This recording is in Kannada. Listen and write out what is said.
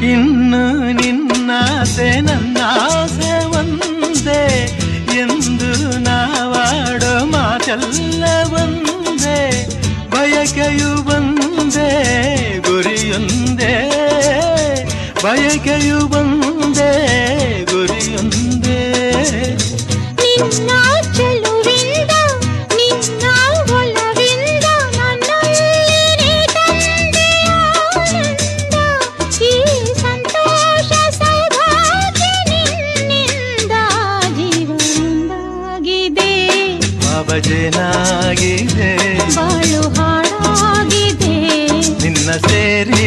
ಇನ್ನು ನಿನ್ನಾಸೆ ನನ್ನಾಸೆ ಒಂದೇ ಎಂದು ನಾವಾಡೋ ಮಾತೆಲ್ಲ ಒಂದೇ, ಬಯಕೆಯು ಒಂದೇ ಗುರಿಯೊಂದೇ, ಬಯಕೆಯು ಒಂದೇ ಗುರಿಯೊಂದೇ. ನಿನ್ನ ಚೆಲುವಿಂದ ನಿನ್ನ ಒಲವಿಂದ ನನ್ನಲ್ಲಿ ತಂದೆ ಆನಂದ, ಈ ಸಂತೋಷ ಸೌಭಾಗ್ಯ ನಿನ್ನಿಂದ ಜೀವನದಾಗಿದೆ, ಬಾಬಜೇನಾಗಿದೆ, ಬಾಳು ಹಾಡಾಗಿದೆ, ನಿನ್ನ ಸೇರಿ